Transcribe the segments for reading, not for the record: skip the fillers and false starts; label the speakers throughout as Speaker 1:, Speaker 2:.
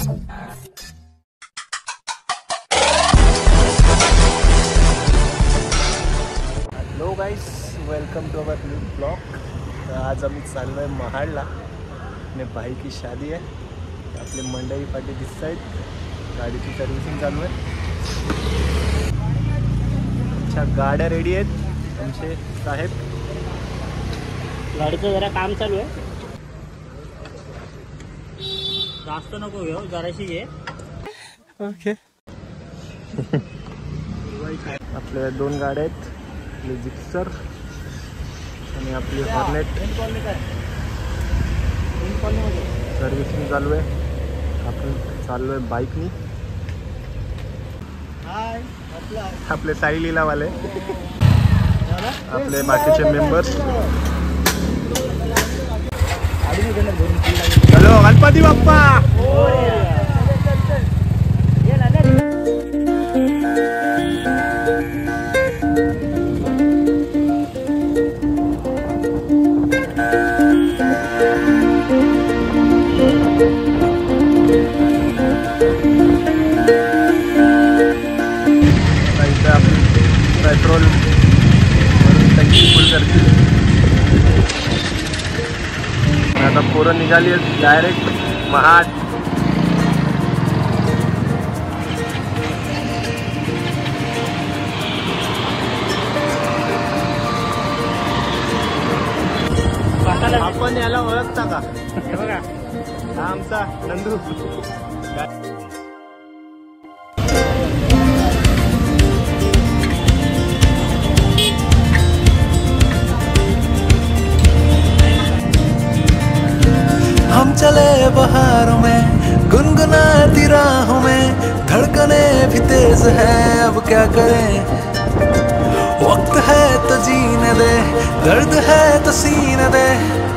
Speaker 1: Hello guys, welcome to our new blog. तर आज आम्ही चाललो आहे महाडला आणि भाई की शादी आहे। आपले मंडई पाटी दिसत आहेत, गाडीची सर्व्हिसिंग चालू आहे। अच्छा, गाड्या रेडी आहेत आमचे साहेब।
Speaker 2: गाडीचं जरा काम चालू आहे, जास्त नको घेऊ, जराशी घे।
Speaker 1: ओके आपल्या 2 गाड्या आहेत, आपली जिक्सर आणि आपली हॉर्नेट। सर्व्हिसिंग चालू आहे, आपण चाललो आहे बाईकनी। आपले साई लीलावाले, आपले बाकीचे members. Hello Ganpati Bappa. Petrol टंकी फुल करते। आता पोरं निघाली आहेत डायरेक्ट महाड। आपण याला ओळखता का? हे बघा, हा आमचा नंदू।
Speaker 3: हम चले बहारों में, गुनगुनाती राहों में, धड़कने भी तेज है, अब क्या करें। वक्त है तो जीने दे, दर्द है तो सीने दे,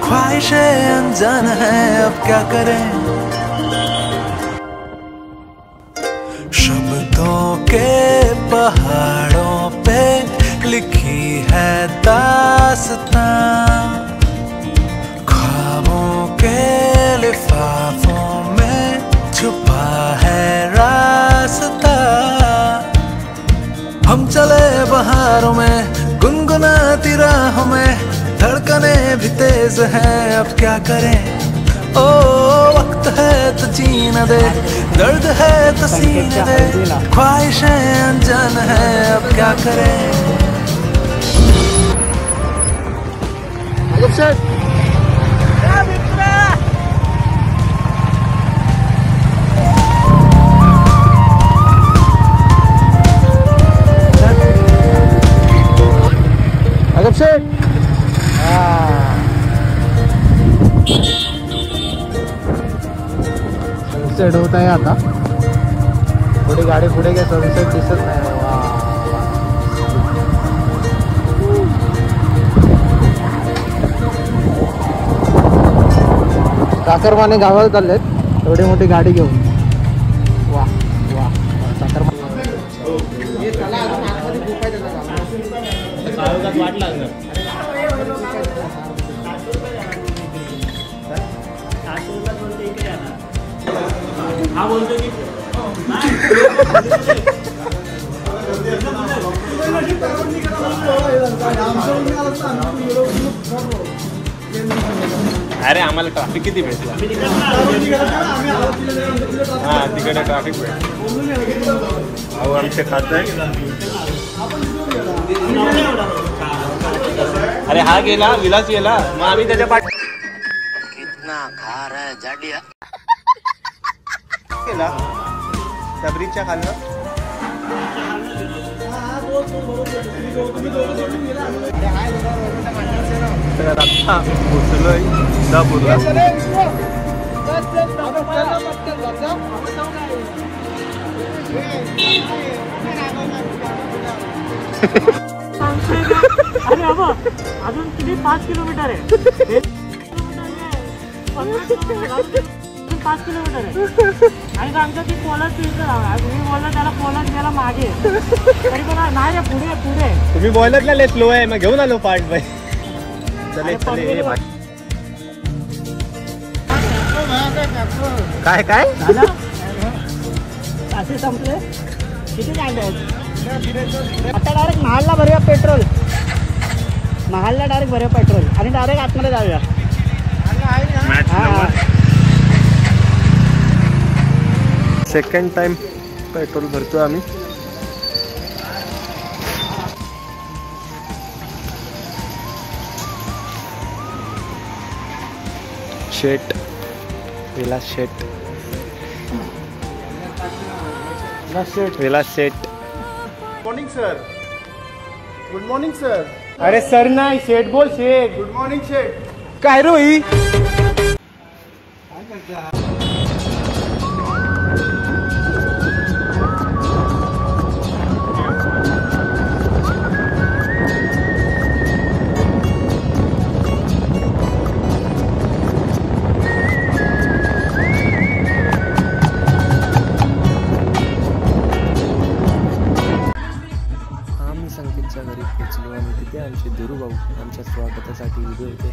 Speaker 3: ख्वाहिशें अनजान है, अब क्या करें। शब्दों के पहाड़ों पे लिखी है दास्तां, के लिफाफों में छुपा है रास्ता। हम चले बहारों में, गुनगुनाती राहों में, धड़कने भी तेज हैं, अब क्या करें। ओ वक्त है तो जीने दे, दर्द है तो सीने दे, ख्वाहिशें अनजान है, अब क्या करें।
Speaker 1: सनसेट होत आहे आता। थोडी गाडी पुढे काय सनसेट दिसत नाही। साखरमाने गावाला चाललेत एवढी मोठी गाडी घेऊन। वा वा, साखरमाने
Speaker 2: हा बोलतो की
Speaker 1: अरे आम्हाला ट्रॅफिक किती भेटला। हा, तिकडे ट्रॅफिक भेटलं। अहो आमचे खातं आहे। अरे हा गेला, विलास गेला, मग आम्ही त्याच्या पाठ कितना खा रहा है जाडिया गेला त्या ब्रिजच्या खालनं। आता पोचलोय इंदापूरला।
Speaker 2: अरे बाबा, अजून किती 5 किलोमीटर आहे। 5 किलोमीटर आहे आणि आमचं ती पोलाद तिथं तुम्ही बोलला त्याला पोलाद गेला मागे, तरी पण नाही रे, पुढे पुढे।
Speaker 1: तुम्ही बोलत ना लय स्लो आहे, मग घेऊन आलो पार्ट बाय। चले चले काय काय
Speaker 2: असे संपले. किती कांदे आहेत आता? डायरेक्ट महालला भरूया पेट्रोल. महालला डायरेक्ट भरूया पेट्रोल आणि डायरेक्ट आतमध्ये जाऊया.
Speaker 1: सेकंड टाइम पेट्रोल भरतो आम्ही. शेट विलास शेट. विलास शेट. Good morning sir. Good morning sir.
Speaker 2: अरे सर नाही, शेट बोल. शेट.
Speaker 1: गुड मॉर्निंग शेट. काय रोई? संकेतच्या घरी पोचलो आणि तिथे आमचे धीरूभाऊ आमच्या स्वागतासाठी उभे होते.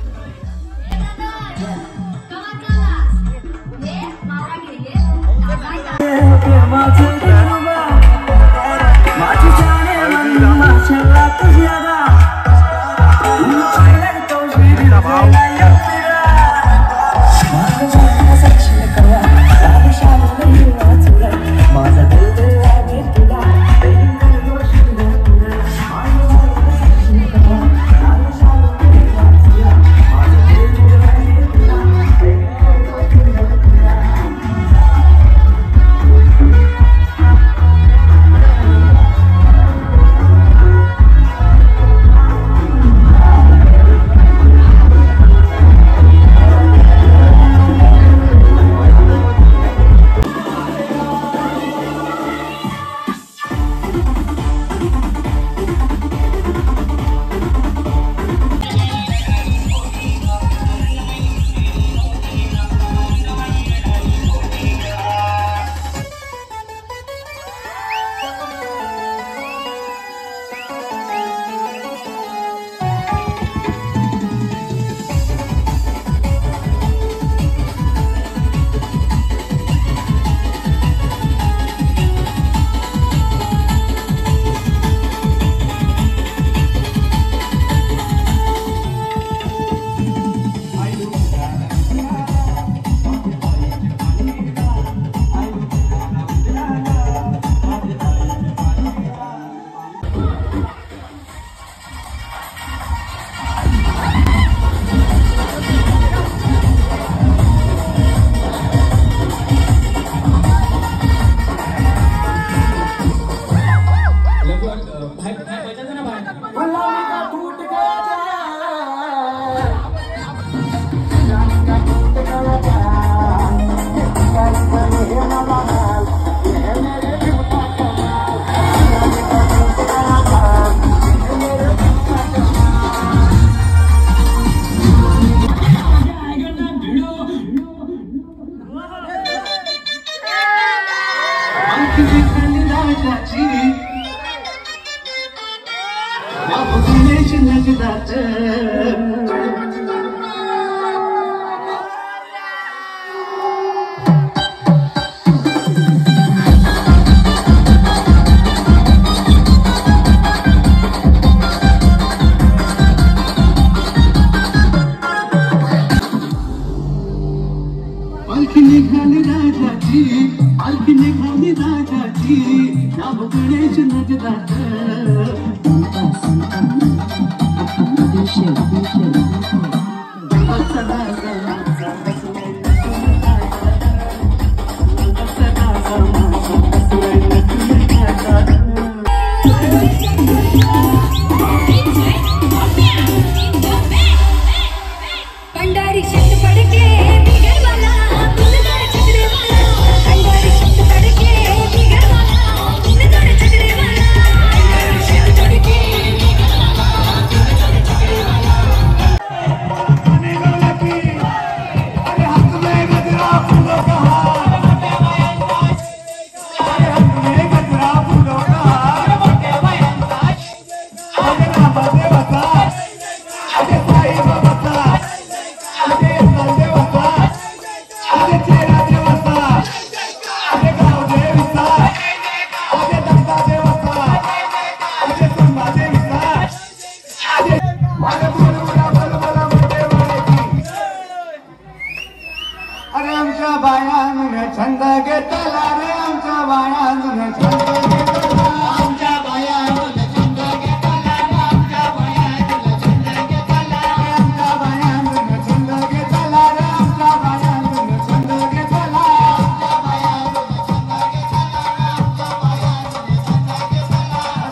Speaker 4: बायानं छंद घेतला रे आमच्या बायानं छंद घेतला आमच्या बायानं छंद घेतला आमच्या बायानं छंद घेतला आमच्या बायानं छंद घेतला रे आमच्या बायानं छंद घेतला आमच्या बायानं छंद घेतला आमच्या बायानं छंद घेतला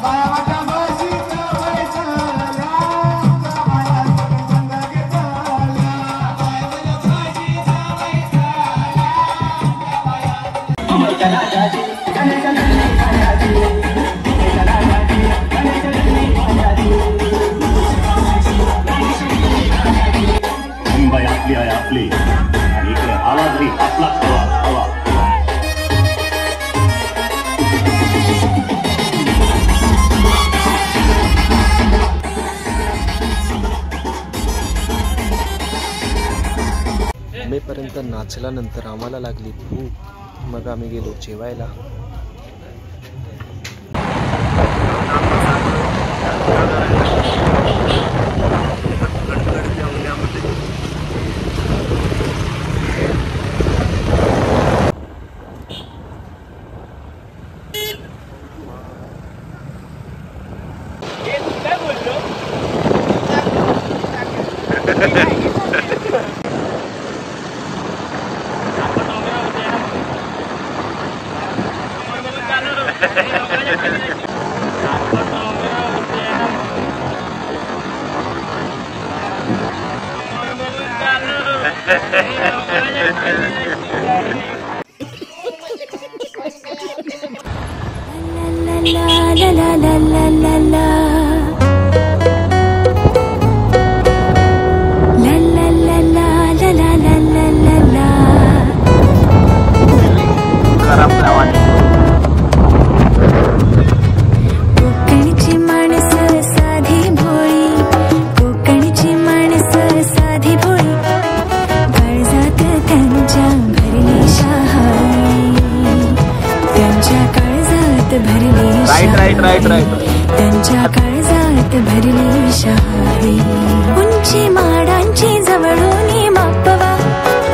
Speaker 4: बायाच्या बशीचा बैसला आमच्या बायानं छंद घेतला बायाच्या बशीचा
Speaker 5: मुंबई आपली आहे आपली आणि इकडे आवाज री आपला हवा
Speaker 1: मेपर्यंत नाचल्यानंतर आम्हाला लागली भूक. मग आम्ही गेलो जेवायला.
Speaker 6: कोकणची माणसं साधी भोळी, कोकणची माणसं साधी भोळी, काळजात त्यांच्या भरली शहाळी, त्यांच्या काळजात भरली शहाळी, त्यांच्या काळजात भरली शहाळी. उंची माडांची जवळून मापवा,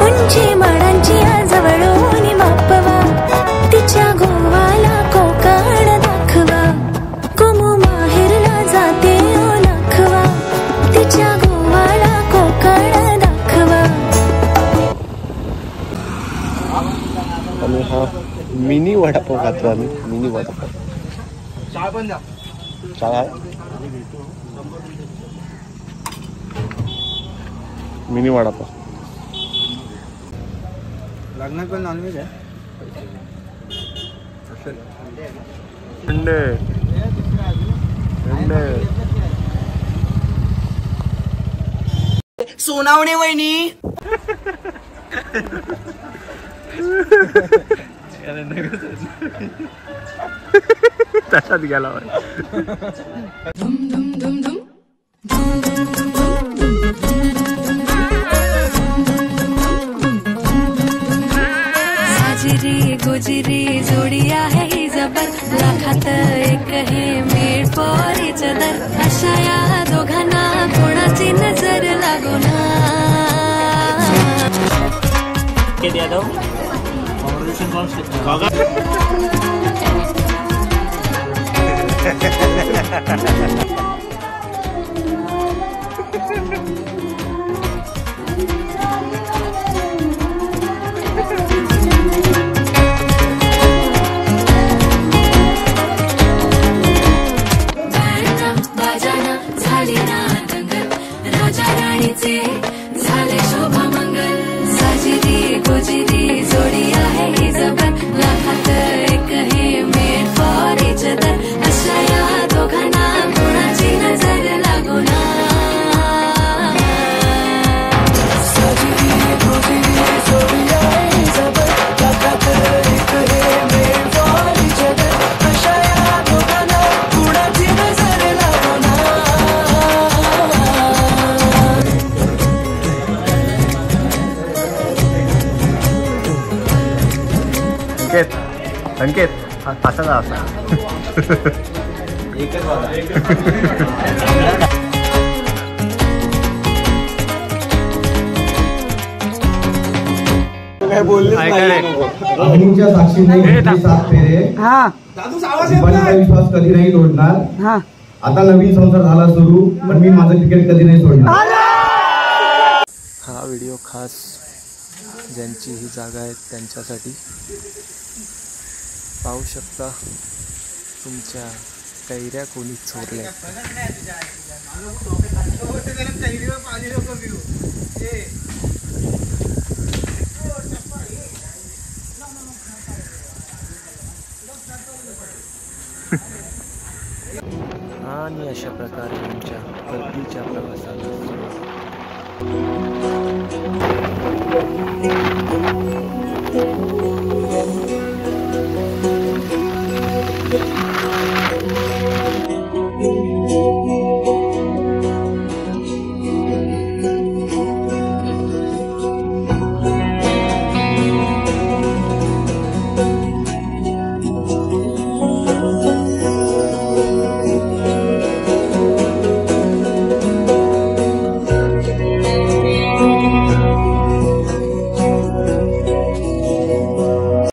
Speaker 6: उंची माडांची जवळून मापवा, तिच्या गोवाला कोकण दाखवा, कुमू माहेरला जाते ओळखवा, तिच्या गोवाला कोकण दाखवा.
Speaker 1: आणि हा मिनी वडापाव खातो आम्ही. मिनी वडापाव चहा आहे. मिनी वडापाव.
Speaker 4: लग्नात पण नॉनव्हेज आहे.
Speaker 2: सोनावणे वहिनी
Speaker 1: तसाच गेला.
Speaker 6: साजिरी गोजिरी जोडी आहे ही जबर, लाखात एक हे मेड फॉर इच अदर. अशा या दोघांना कोणाची नजर लागो ना. बाजाना झाली ना दंगल, राजा राणीचे झाले शोभा मंगल. साजिरी गोजिरी जोडी आहे ही जबर, लाखात एक हे मेड फॉर इच अदर. अशा या दोघांना कोणाची नजर लागो ना. साजिरी गोजिरी जोडी आहे ही जबर, लाखात एक हे मेड फॉर इच अदर. अशा या दोघांना कोणाची नजर लागो ना.
Speaker 1: संकेत असा असा
Speaker 4: काय बोललेच नाही.
Speaker 7: अग्नीच्या साक्षीने घेतले 7 फेरे.
Speaker 2: हा
Speaker 7: दीपालीचा विश्वास कधी नाही तोडणार.
Speaker 2: हा
Speaker 7: आता नवीन संसार झाला सुरू, पण मी माझं क्रिकेट कधी नाही सोडणार.
Speaker 1: हा व्हिडिओ खास ज्यांची ही जागा आहे त्यांच्यासाठी. पाहू शकता तुमच्या कैऱ्या कोणी चोरल्या. आणि अशा प्रकारे तुमच्या परतीच्या प्रवासाला सुरुवात.